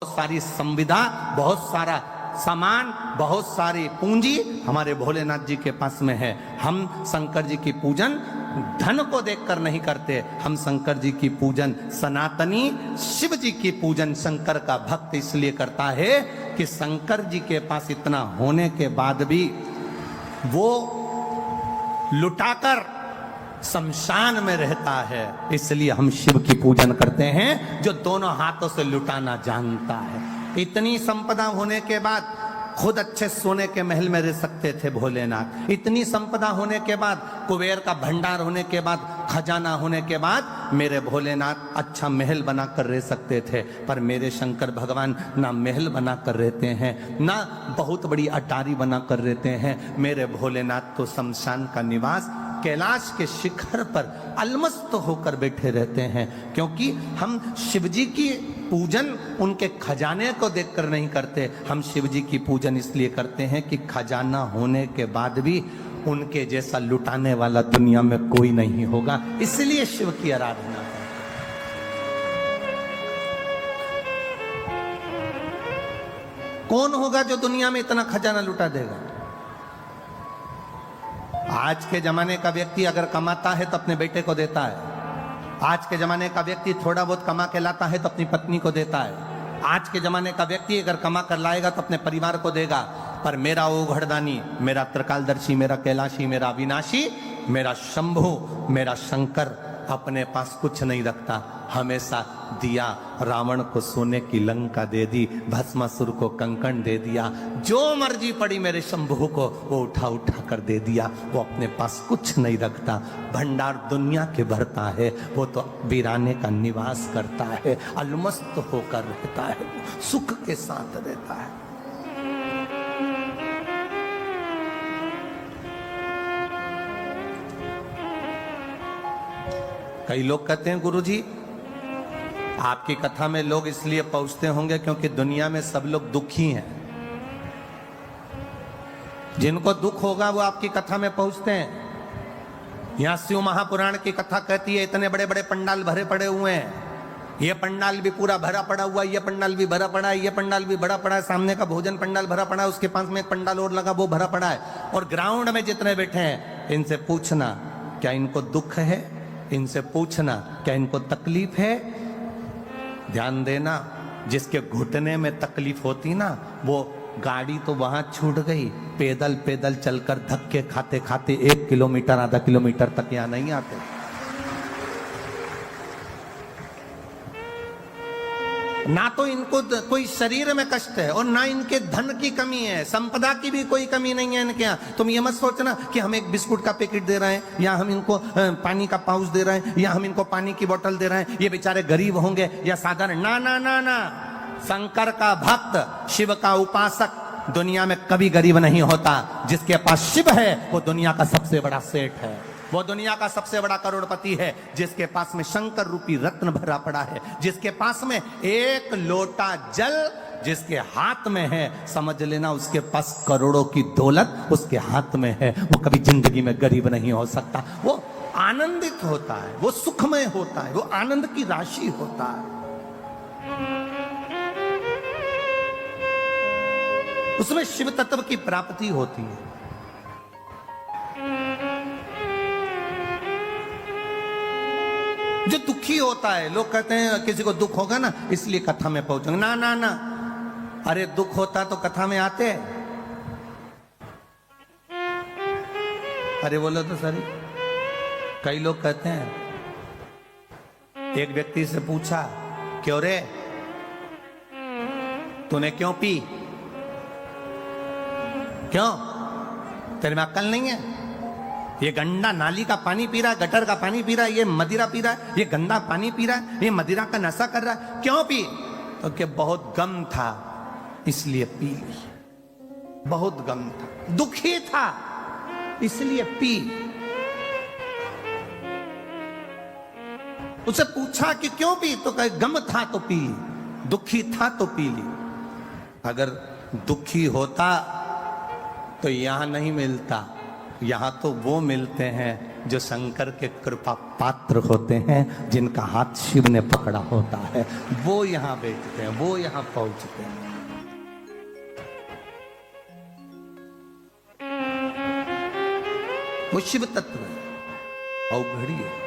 बहुत सारी संविदा, बहुत सारा सामान, बहुत सारी पूंजी हमारे भोलेनाथ जी के पास में है। हम शंकर जी की पूजन धन को देखकर नहीं करते, हम शंकर जी की पूजन सनातनी शिव जी की पूजन शंकर का भक्त इसलिए करता है कि शंकर जी के पास इतना होने के बाद भी वो लुटाकर शमशान में रहता है, इसलिए हम शिव की पूजन करते हैं जो दोनों हाथों से लुटाना जानता है। इतनी संपदा होने के बाद खुद अच्छे सोने के महल में रह सकते थे भोलेनाथ, इतनी संपदा होने के बाद, कुबेर का भंडार होने के बाद, खजाना होने के बाद मेरे भोलेनाथ अच्छा महल बनाकर रह सकते थे, पर मेरे शंकर भगवान ना महल बनाकर रहते हैं, ना बहुत बड़ी अटारी बनाकर रहते हैं। मेरे भोलेनाथ तो शमशान का निवास कैलाश के शिखर पर अलमस्त होकर बैठे रहते हैं, क्योंकि हम शिवजी की पूजन उनके खजाने को देखकर नहीं करते, हम शिवजी की पूजन इसलिए करते हैं कि खजाना होने के बाद भी उनके जैसा लुटाने वाला दुनिया में कोई नहीं होगा, इसलिए शिव की आराधना करते हैं। कौन होगा जो दुनिया में इतना खजाना लुटा देगा? आज के जमाने का व्यक्ति अगर कमाता है तो अपने बेटे को देता है, आज के जमाने का व्यक्ति थोड़ा बहुत कमा के लाता है तो अपनी पत्नी को देता है, आज के जमाने का व्यक्ति अगर कमा कर लाएगा तो अपने परिवार को देगा, पर मेरा ओघड़दानी, मेरा त्रिकालदर्शी, मेरा कैलाशी, मेरा अविनाशी, मेरा शंभु, मेरा शंकर अपने पास कुछ नहीं रखता, हमेशा दिया। रावण को सोने की लंका दे दी, भस्मासुर को कंकण दे दिया, जो मर्जी पड़ी मेरे शंभु को वो उठा उठा कर दे दिया। वो अपने पास कुछ नहीं रखता, भंडार दुनिया के भरता है, वो तो वीराने का निवास करता है, अलमस्त होकर रहता है, सुख के साथ रहता है। कई लोग कहते हैं गुरुजी आपकी कथा में लोग इसलिए पहुंचते होंगे क्योंकि दुनिया में सब लोग दुखी हैं, जिनको दुख होगा वो आपकी कथा में पहुंचते हैं। यहां शिव महापुराण की कथा कहती है इतने बड़े बड़े पंडाल भरे पड़े हुए हैं, ये पंडाल भी पूरा भरा पड़ा हुआ, ये पंडाल भी भरा पड़ा है, ये पंडाल भी भरा पड़ा है, सामने का भोजन पंडाल भरा पड़ा है, उसके पास में एक पंडाल और लगा वो भरा पड़ा है, और ग्राउंड में जितने बैठे हैं इनसे पूछना क्या इनको दुख है, इनसे पूछना क्या इनको तकलीफ है। ध्यान देना, जिसके घुटने में तकलीफ होती ना वो गाड़ी तो वहां छूट गई, पैदल पैदल चलकर धक्के खाते खाते 1 किलोमीटर आधा किलोमीटर तक यहां नहीं आते। ना तो इनको कोई शरीर में कष्ट है और ना इनके धन की कमी है, संपदा की भी कोई कमी नहीं है इनके यहाँ। तुम ये मत सोचना कि हम एक बिस्कुट का पैकेट दे रहे हैं या हम इनको पानी का पाउच दे रहे हैं या हम इनको पानी की बोतल दे रहे हैं, ये बेचारे गरीब होंगे या साधारण। ना ना ना ना, शंकर का भक्त, शिव का उपासक दुनिया में कभी गरीब नहीं होता। जिसके पास शिव है वो दुनिया का सबसे बड़ा सेठ है, वो दुनिया का सबसे बड़ा करोड़पति है। जिसके पास में शंकर रूपी रत्न भरा पड़ा है, जिसके पास में एक लोटा जल जिसके हाथ में है, समझ लेना उसके पास करोड़ों की दौलत उसके हाथ में है। वो कभी जिंदगी में गरीब नहीं हो सकता, वो आनंदित होता है, वो सुखमय होता है, वो आनंद की राशि होता है, उसमें शिव तत्व की प्राप्ति होती है। जो दुखी होता है, लोग कहते हैं किसी को दुख होगा ना इसलिए कथा में पहुंचेंगे। ना ना ना, अरे दुख होता तो कथा में आते। अरे बोलो तो सर, कई लोग कहते हैं, एक व्यक्ति से पूछा क्यों रे तूने क्यों पी, क्यों तेरे में अक्ल नहीं है, ये गंदा नाली का पानी पी रहा है, गटर का पानी पी रहा है, ये मदिरा पी रहा है, ये गंदा पानी पी रहा है, ये मदिरा का नशा कर रहा है, क्यों पी? तो क्या बहुत गम था इसलिए पी ली, बहुत गम था, दुखी था इसलिए पी। उसे पूछा कि क्यों पी, तो कहे गम था तो पी ली, दुखी था तो पी ली। अगर दुखी होता तो यहां नहीं मिलता, यहां तो वो मिलते हैं जो शंकर के कृपा पात्र होते हैं, जिनका हाथ शिव ने पकड़ा होता है, वो यहां बैठते हैं, वो यहां पहुंचते हैं। वो शिव तत्व है, अवघड़ी है।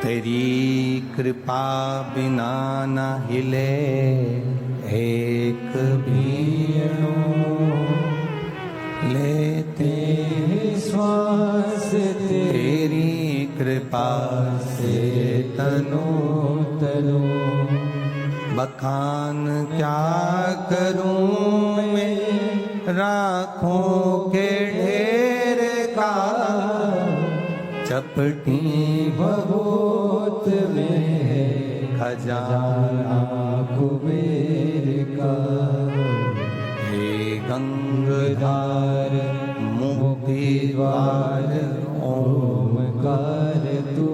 तेरी कृपा बिना न हिले एक भी लेते श्वास, तेरी कृपा से तनो तनो, बखान क्या करूं मैं राखों के ढेर का, चपटी बहुत में खजाना कुबेर का। हे गंगाधार मुक्ति द्वार ओमकार तू,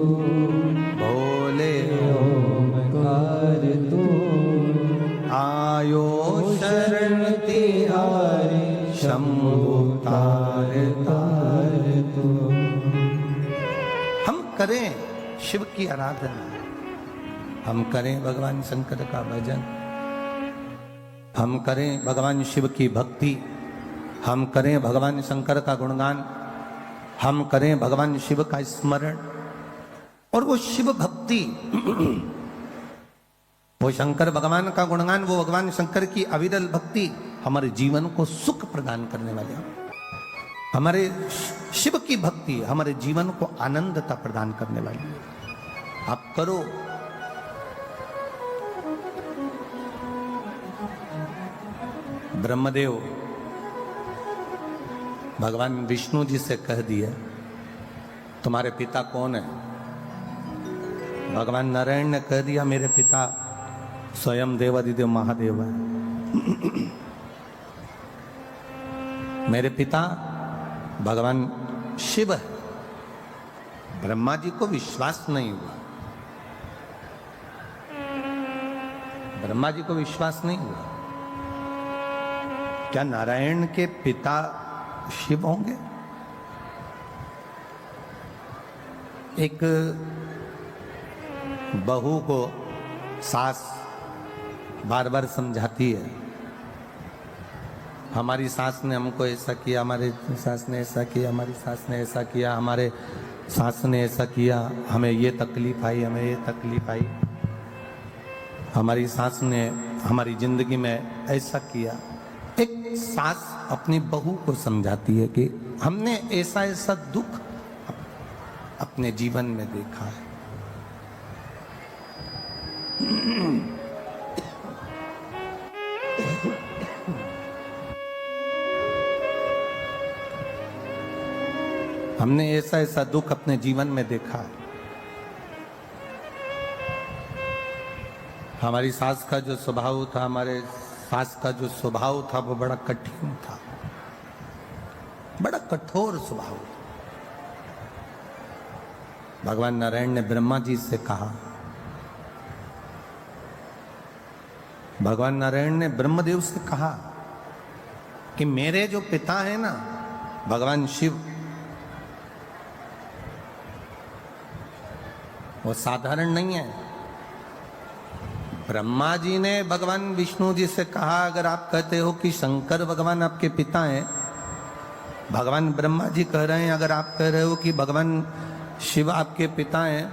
भोले ओमकार तू, आयो शरण तिहारी शंभु तार तार तू। हम करें शिव की आराधना, हम करें भगवान शंकर का भजन, हम करें भगवान शिव की भक्ति, हम करें भगवान शंकर का गुणगान, हम करें भगवान शिव का स्मरण। और वो शिव भक्ति, वो शंकर भगवान का गुणगान, वो भगवान शंकर की अविरल भक्ति हमारे जीवन को सुख प्रदान करने वाले हैं। हमारे शिव की भक्ति हमारे जीवन को आनंदता प्रदान करने वाली है। आप करो। ब्रह्मदेव भगवान विष्णु जी से कह दिया, तुम्हारे पिता कौन है? भगवान नारायण ने कह दिया, मेरे पिता स्वयं देवादिदेव महादेव है। मेरे पिता भगवान शिव है। ब्रह्मा जी को विश्वास नहीं हुआ, ब्रह्मा जी को विश्वास नहीं हुआ। क्या नारायण के पिता शिव होंगे? एक बहू को सास बार बार समझाती है, हमारी सास ने हमको ऐसा किया, हमारे सास ने ऐसा किया, हमारी सास ने ऐसा किया, हमारे सास ने ऐसा किया, हमें ये तकलीफ आई, हमें ये तकलीफ आई, हमारी सास ने हमारी जिंदगी में ऐसा किया। एक सास अपनी बहू को समझाती है कि हमने ऐसा ऐसा दुख अपने जीवन में देखा है। हमने ऐसा ऐसा दुख अपने जीवन में देखा है। हमारी सास का जो स्वभाव था, हमारे सास का जो स्वभाव था, वो बड़ा कठिन था, बड़ा कठोर स्वभाव था। भगवान नारायण ने ब्रह्मा जी से कहा, भगवान नारायण ने ब्रह्मदेव से कहा कि मेरे जो पिता है ना भगवान शिव, वो साधारण नहीं है। ब्रह्मा जी ने भगवान विष्णु जी से कहा, अगर आप कहते हो कि शंकर भगवान आपके पिता हैं, भगवान ब्रह्मा जी कह रहे हैं अगर आप कह रहे हो कि भगवान शिव आपके पिता हैं,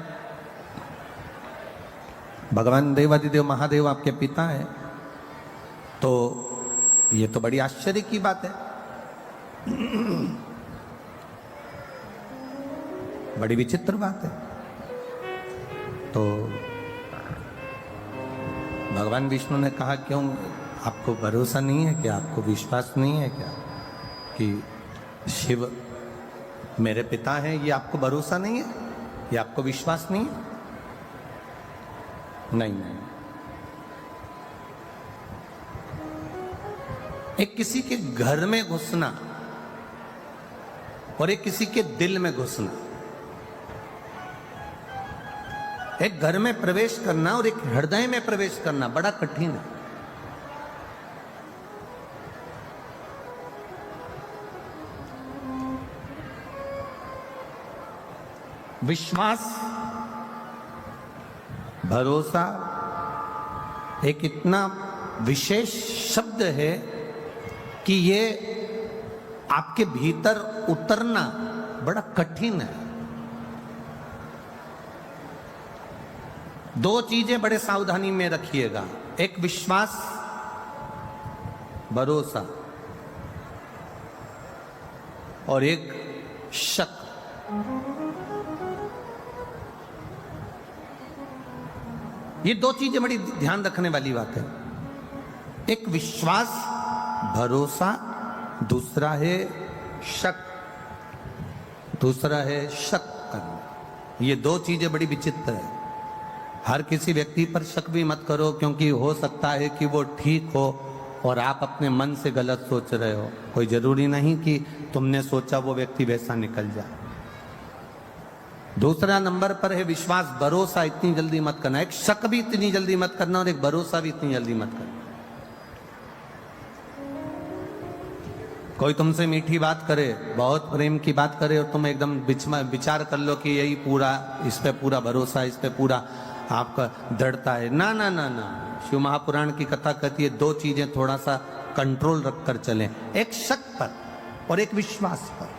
भगवान देवादिदेव महादेव आपके पिता हैं, तो ये तो बड़ी आश्चर्य की बात है, बड़ी विचित्र बात है। तो भगवान विष्णु ने कहा, क्यों आपको भरोसा नहीं है क्या, आपको विश्वास नहीं है क्या कि शिव मेरे पिता हैं? ये आपको भरोसा नहीं है, ये आपको विश्वास नहीं है? नहीं। एक किसी के घर में घुसना और एक किसी के दिल में घुसना, एक घर में प्रवेश करना और एक हृदय में प्रवेश करना बड़ा कठिन है। विश्वास, भरोसा एक इतना विशेष शब्द है कि ये आपके भीतर उतरना बड़ा कठिन है। दो चीजें बड़े सावधानी में रखिएगा, एक विश्वास, भरोसा, और एक शक। ये दो चीजें बड़ी ध्यान रखने वाली बात है। एक विश्वास, भरोसा, दूसरा है शक, दूसरा है शक करना। ये दो चीजें बड़ी विचित्र है। हर किसी व्यक्ति पर शक भी मत करो, क्योंकि हो सकता है कि वो ठीक हो और आप अपने मन से गलत सोच रहे हो। कोई जरूरी नहीं कि तुमने सोचा वो व्यक्ति वैसा निकल जाए। दूसरा नंबर पर है विश्वास, भरोसा इतनी जल्दी मत करना। एक शक भी इतनी जल्दी मत करना और एक भरोसा भी इतनी जल्दी मत करना। कोई तुमसे मीठी बात करे, बहुत प्रेम की बात करे, और तुम एकदम विचार कर लो कि यही पूरा, इस पे पूरा भरोसा, इस पे पूरा आपका दृढ़ता है। ना ना ना ना, शिव महापुराण की कथा कहती है दो चीजें थोड़ा सा कंट्रोल रखकर चलें, एक शक पर और एक विश्वास पर।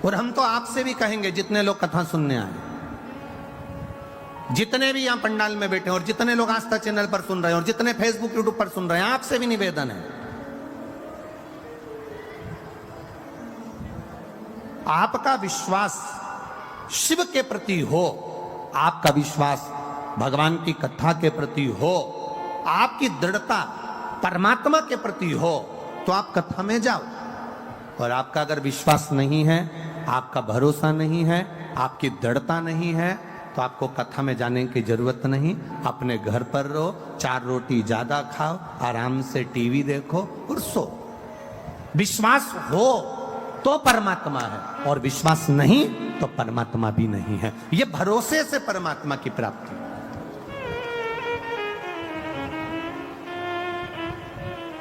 और हम तो आपसे भी कहेंगे, जितने लोग कथा सुनने आए, जितने भी यहां पंडाल में बैठे हैं, और जितने लोग आस्था चैनल पर सुन रहे हैं, और जितने फेसबुक यूट्यूब पर सुन रहे हैं, आपसे भी निवेदन है, आपका विश्वास शिव के प्रति हो, आपका विश्वास भगवान की कथा के प्रति हो, आपकी दृढ़ता परमात्मा के प्रति हो, तो आप कथा में जाओ। और आपका अगर विश्वास नहीं है, आपका भरोसा नहीं है, आपकी दृढ़ता नहीं है, तो आपको कथा में जाने की जरूरत नहीं। अपने घर पर रहो, 4 रोटी ज्यादा खाओ, आराम से टीवी देखो और सो। विश्वास हो तो परमात्मा है, और विश्वास नहीं तो परमात्मा भी नहीं है। यह भरोसे से परमात्मा की प्राप्ति।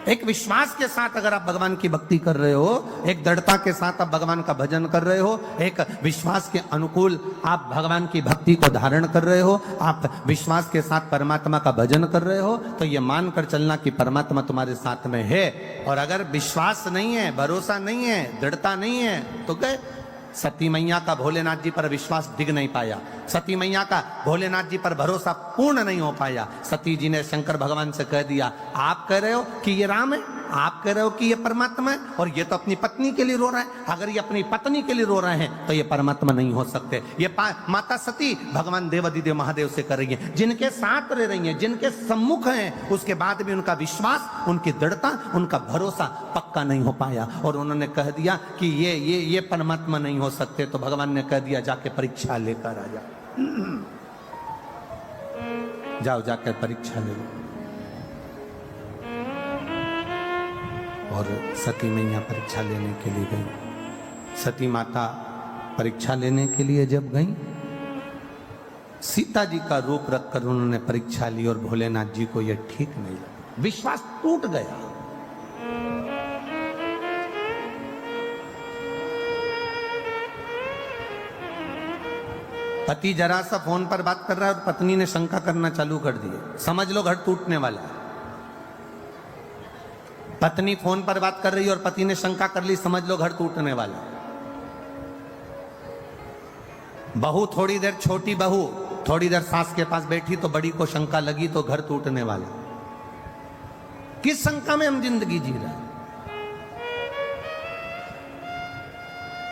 एक विश्वास के साथ अगर आप भगवान की भक्ति कर रहे हो, एक दृढ़ता के साथ आप भगवान का भजन कर रहे हो, एक विश्वास के अनुकूल आप भगवान की भक्ति को धारण कर रहे हो, आप विश्वास के साथ परमात्मा का भजन कर रहे हो, तो ये मानकर चलना कि परमात्मा तुम्हारे साथ में है। और अगर विश्वास नहीं है, भरोसा नहीं है, दृढ़ता नहीं है, तो गए। सती मैया का भोलेनाथ जी पर विश्वास डिग नहीं पाया, सती मैया का भोलेनाथ जी पर भरोसा पूर्ण नहीं हो पाया। सती जी ने शंकर भगवान से कह दिया, आप कह रहे हो कि ये राम है, आप कह रहे हो कि ये परमात्मा है, और ये तो अपनी पत्नी के लिए रो रहा है। अगर ये अपनी पत्नी के लिए रो रहे हैं तो ये परमात्मा नहीं हो सकते। ये माता सती भगवान देवादिदेव महादेव से कर रही है, जिनके साथ रह रही है, जिनके सम्मुख हैं, उसके बाद भी उनका विश्वास, उनकी दृढ़ता, उनका भरोसा पक्का नहीं हो पाया। और उन्होंने कह दिया कि ये परमात्मा नहीं हो सकते। तो भगवान ने कह दिया, जाके परीक्षा लेकर आ जाओ, जाओ जाकर परीक्षा ले लो। और सती मैया परीक्षा लेने के लिए गई। सती माता परीक्षा लेने के लिए जब गई, सीता जी का रूप रखकर उन्होंने परीक्षा ली, और भोलेनाथ जी को यह ठीक नहीं लगा, विश्वास टूट गया। पति जरा सा फोन पर बात कर रहा है और पत्नी ने शंका करना चालू कर दी, समझ लो घर टूटने वाला है। पत्नी फोन पर बात कर रही है और पति ने शंका कर ली, समझ लो घर टूटने वाला। बहू थोड़ी देर, छोटी बहू थोड़ी देर सास के पास बैठी तो बड़ी को शंका लगी, तो घर टूटने वाला। किस शंका में हम जिंदगी जी रहे हैं?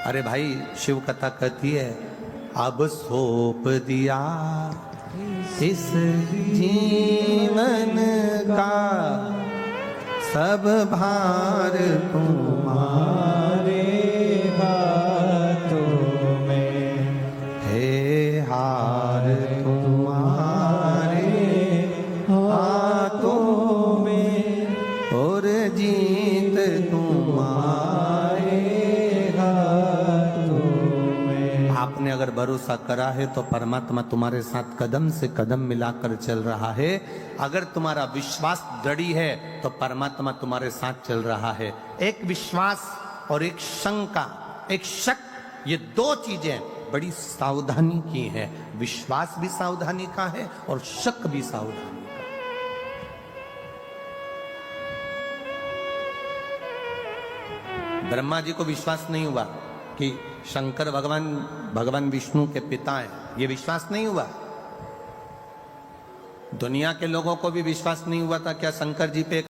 अरे भाई, शिव कथा कहती है, अब सौंप दिया इस जीवन का सब भार तुम्हारे हाथों में है, हार तुम्हारे हाथों में और जीत तुम्हारे हाथों में। आपने अगर भरोसा करा है तो परमात्मा तुम्हारे साथ कदम से कदम मिलाकर चल रहा है। अगर तुम्हारा विश्वास दृढ़ है तो परमात्मा तुम्हारे साथ चल रहा है। एक विश्वास और एक शंका, एक शक, ये दो चीजें बड़ी सावधानी की है। विश्वास भी सावधानी का है और शक भी सावधानी का। ब्रह्मा जी को विश्वास नहीं हुआ कि शंकर भगवान विष्णु के पिता हैं, ये विश्वास नहीं हुआ। दुनिया के लोगों को भी विश्वास नहीं हुआ था क्या शंकर जी पे